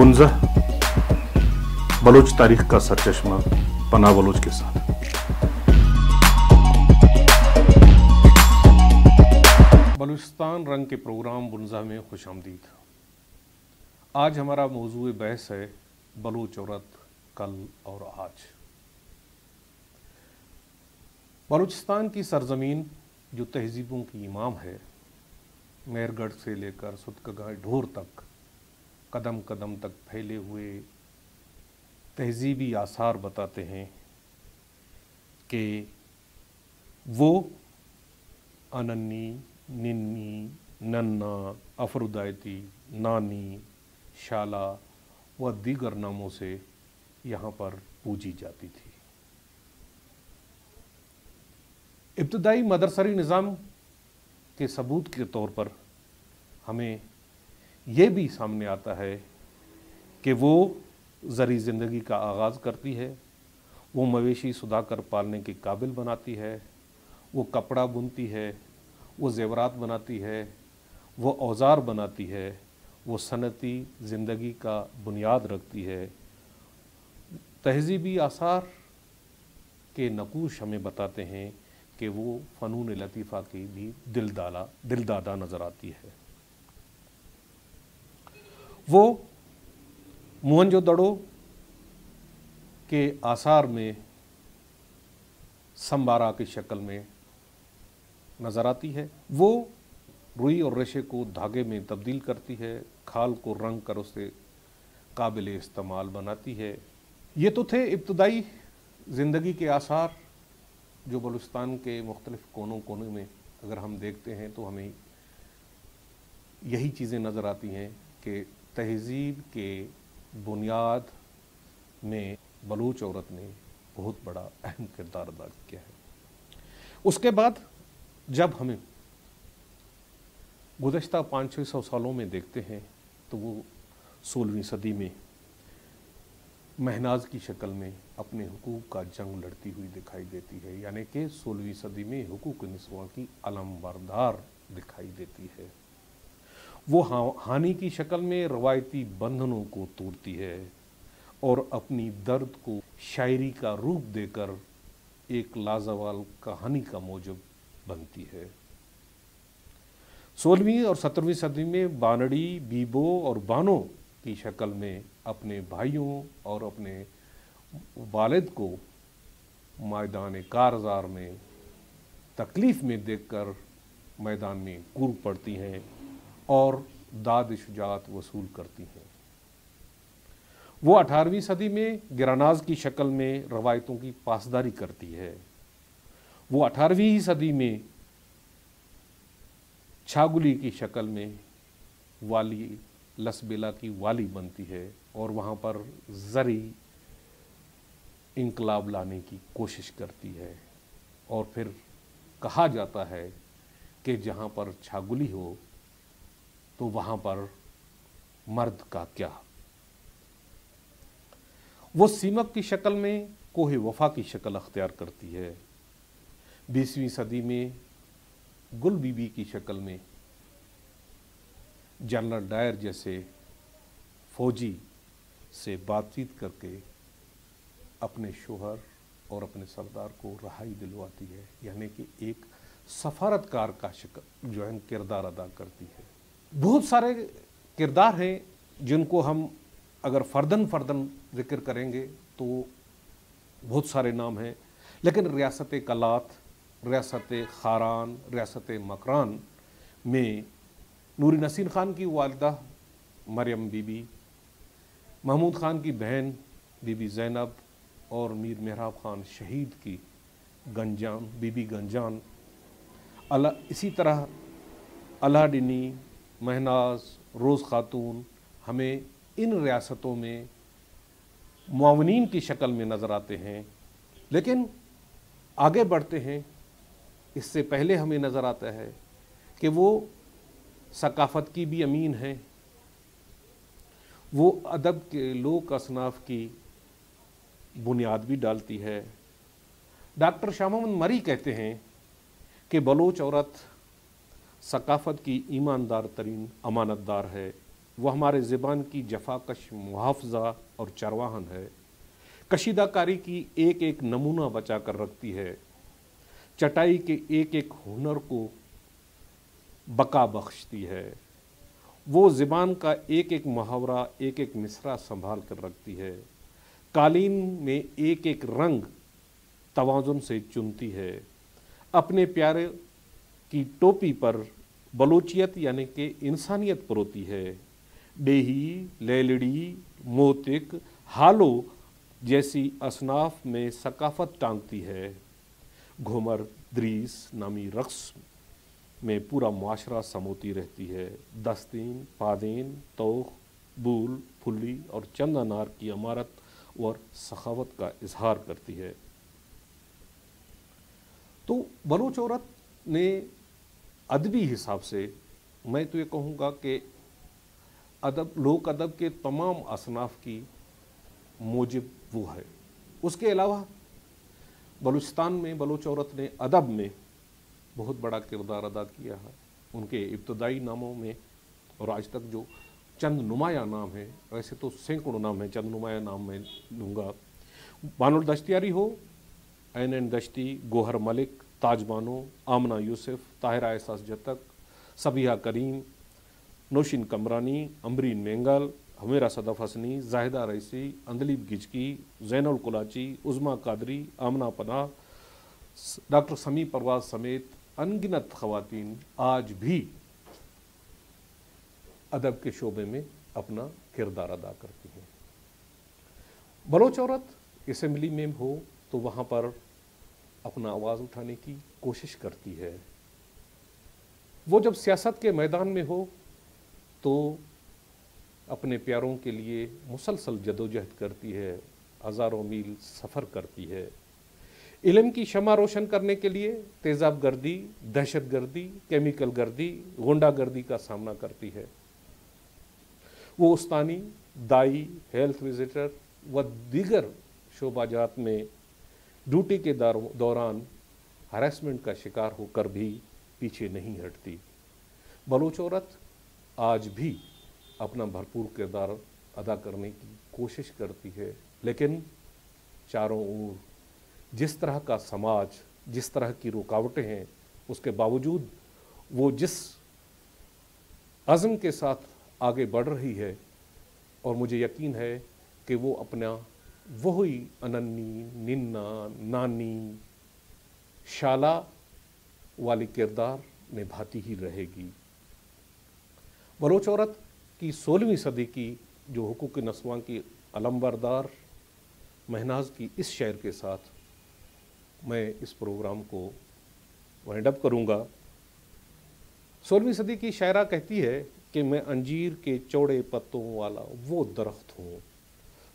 बुनजा बलूच तारीख का सरचश्मा पनाह बलूच के साथ। बलूचिस्तान रंग के प्रोग्राम बुनजा में खुशामदीद। आज हमारा मौजूए बहस है बलूच औरत कल और आज। बलूचिस्तान की सरजमीन जो तहजीबों की इमाम है, मेहरगढ़ से लेकर सुतकगाह ढोर तक कदम कदम तक फैले हुए तहजीबी आसार बताते हैं कि वो अनन्नी, निन्नी, नन्ना, अफरुदायती, नानी, शाला व दीगर नामों से यहाँ पर पूजी जाती थी। इब्तदाई मदरसरी निज़ाम के सबूत के तौर पर हमें ये भी सामने आता है कि वो ज़री ज़िंदगी का आगाज़ करती है, वो मवेशी सुधाकर पालने के काबिल बनाती है, वो कपड़ा बुनती है, वो ज़ेवरात बनाती है, वो औज़ार बनाती है, वो सनती ज़िंदगी का बुनियाद रखती है। तहज़ीबी आसार के नकूश हमें बताते हैं कि वो फ़नून लतीफ़ा की भी दिलदादा नज़र आती है। वो मोहनजोदड़ो के आसार में संबारा की शक्ल में नज़र आती है। वो रुई और रेशे को धागे में तब्दील करती है, खाल को रंग कर उसे काबिल इस्तेमाल बनाती है। ये तो थे इब्तदाई ज़िंदगी के आसार जो बलूचिस्तान के मुख्तलिफ़ कोनों कोनों में अगर हम देखते हैं तो हमें यही चीज़ें नज़र आती हैं कि तहज़ीब के बुनियाद में बलूच औरत ने बहुत बड़ा अहम किरदार अदा किया है। उसके बाद जब हमें गुज़श्ता 500-600 सालों में देखते हैं तो वो 16वीं सदी में महनाज की शक्ल में अपने हुकूक का जंग लड़ती हुई दिखाई देती है, यानी कि 16वीं सदी में हुकूक निस्वां की अलमबरदार दिखाई देती है। वो हानि की शक्ल में रवायती बंधनों को तोड़ती है और अपनी दर्द को शायरी का रूप देकर एक लाजवाल कहानी का मौजब बनती है। 16वीं और 17वीं सदी में बानड़ी, बीबो और बानो की शक्ल में अपने भाइयों और अपने वालिद को मैदान कारज़ार में तकलीफ़ में देखकर मैदान में कूद पड़ती हैं और दाद शुजात वसूल करती हैं। वो 18वीं सदी में गिरानाज की शक्ल में रवायतों की पासदारी करती है। वो 18वीं सदी में छागुली की शक्ल में वाली लसबेला की वाली बनती है और वहाँ पर ज़री इंकलाब लाने की कोशिश करती है। और फिर कहा जाता है कि जहाँ पर छागुली हो तो वहाँ पर मर्द का क्या। वो सीमक की शक्ल में कोहे वफा की शक्ल अख्तियार करती है। 20वीं सदी में गुल बीबी की शक्ल में जनरल डायर जैसे फौजी से बातचीत करके अपने शोहर और अपने सरदार को रहाई दिलवाती है, यानी कि एक सफारतकार का शक्ल जो है किरदार अदा करती है। बहुत सारे किरदार हैं जिनको हम अगर फ़र्दन ज़िक्र करेंगे तो बहुत सारे नाम हैं, लेकिन रियासत कलात, रियासत खारान, रियासत मकरान में नूरी नसीर ख़ान की वालिदा मरियम बीबी, महमूद ख़ान की बहन बीबी ज़ैनब और मीर मेहराब ख़ान शहीद की गंजान बीबी गंजान, इसी तरह अलाडिनी, महनाज, रोज़ खातून हमें इन रियासतों में मुआवनीन की शक्ल में नज़र आते हैं। लेकिन आगे बढ़ते हैं, इससे पहले हमें नज़र आता है कि वो सकाफ़त की भी अमीन हैं, वो अदब के लोक असनाफ की बुनियाद भी डालती है। डॉक्टर शाह मोहम्मद मरी कहते हैं कि बलोच औरत सकाफ़त की ईमानदार तरीन अमानतदार है, وہ ہمارے زبان کی جفاکش محافظہ اور چرواہن ہے، کشیدہ کاری کی ایک ایک نمونہ بچا کر رکھتی ہے، چٹائی کے ایک ایک ہنر کو بقا بخشتی ہے، وہ زبان کا ایک ایک محاورہ ایک ایک مصرع سنبھال کر رکھتی ہے، قالین میں ایک ایک رنگ توازن سے چنتی ہے، اپنے پیارے کی ٹوپی پر بلوچیت یعنی کہ انسانیت پروتی ہے، ڈیہی، لیلڑی، موتک، ہالو جیسی اصناف میں ثقافت ٹانگتی ہے، گھومر دریس نامی رقص میں پورا معاشرہ سموتی رہتی ہے، دستین، پادین، توخ، بول، پھلی اور چند انار کی عمارت اور سخاوت کا اظہار کرتی ہے۔ تو بلوچ عورت نے ادبی حساب سے میں تو یہ کہوں گا کہ لوک ادب کے تمام اصناف کی موجب وہ ہے۔ اس کے علاوہ بلوچستان میں بلوچ عورت نے ادب میں بہت بڑا کردار ادا کیا ہے۔ ان کے ابتدائی ناموں میں اور آج تک جو چند نمایاں نام ہیں، ویسے تو سینکڑوں نام ہیں، چند نمایاں نام میں لوں گا، بانو الدشتیاری ہو، این دشتی، گوہر ملک، تاج بانو، آمنہ یوسف، طاہرہ احساس جتک، صبیحہ کریم، نوشین کمرانی، امبرین مینگل، حمیرہ صدف حسنی، زاہدہ رئیسی، اندلیب گجکی، زین القلاچی، عظمیٰ قادری، آمنہ پناہ، ڈاکٹر سمیع پرواز سمیت انگنت خواتین آج بھی ادب کے شعبے میں اپنا کردار ادا کرتی ہیں۔ بلوچ عورت اسمبلی میں ہو تو وہاں پر اپنا آواز اٹھانے کی کوشش کرتی ہے، وہ جب سیاست کے میدان میں ہو تو اپنے پیاروں کے لیے مسلسل جدوجہد کرتی ہے، ہزاروں میل سفر کرتی ہے، علم کی شمع روشن کرنے کے لیے تیزاب گردی، دہشت گردی، کیمیکل گردی، غنڈہ گردی کا سامنا کرتی ہے۔ وہ استانی، دائی، ہیلتھ وزٹر و دیگر شعبہ جات میں ڈیوٹی کے دوران ہراسمنٹ کا شکار ہو کر بھی پیچھے نہیں ہٹتی۔ بلوچ عورت آج بھی اپنا بھرپور کردار ادا کرنے کی کوشش کرتی ہے، لیکن چاروں اور جس طرح کا سماج، جس طرح کی رکاوٹیں ہیں، اس کے باوجود وہ جس عزم کے ساتھ آگے بڑھ رہی ہے، اور مجھے یقین ہے کہ وہ اپنا وہی اننی، ننا، نانی، شالا والی کردار نبھاتی ہی رہے گی۔ بلوچ عورت کی 16ویں صدی کی جو حقوق نسواں کی علمبردار مہناز کی اس شعر کے ساتھ میں اس پروگرام کو وائنڈ اپ کروں گا۔ 16ویں صدی کی شاعرہ کہتی ہے کہ میں انجیر کے چوڑے پتوں والا وہ درخت ہوں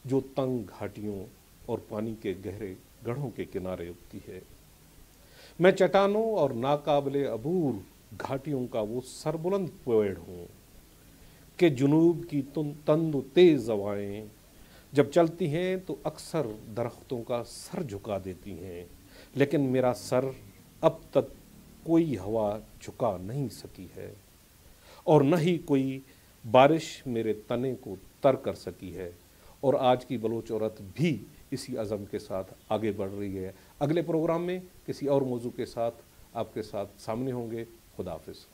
جو تنگ گھاٹیوں اور پانی کے گہرے گڑھوں کے کنارے اگتی ہے۔ میں چٹانوں اور ناقابل عبور گھاٹیوں کا وہ سربلند پیڑ ہوں کہ جنوب کی تند و تیز ہوائیں جب چلتی ہیں تو اکثر درختوں کا سر جھکا دیتی ہیں، لیکن میرا سر اب تک کوئی ہوا جھکا نہیں سکی ہے، اور نہ ہی کوئی بارش میرے تنے کو تر کر سکی ہے۔ اور آج کی بلوچ عورت بھی اسی عزم کے ساتھ آگے بڑھ رہی ہے۔ اگلے پروگرام میں کسی اور موضوع کے ساتھ آپ کے ساتھ سامنے ہوں گے۔ خدا حافظ۔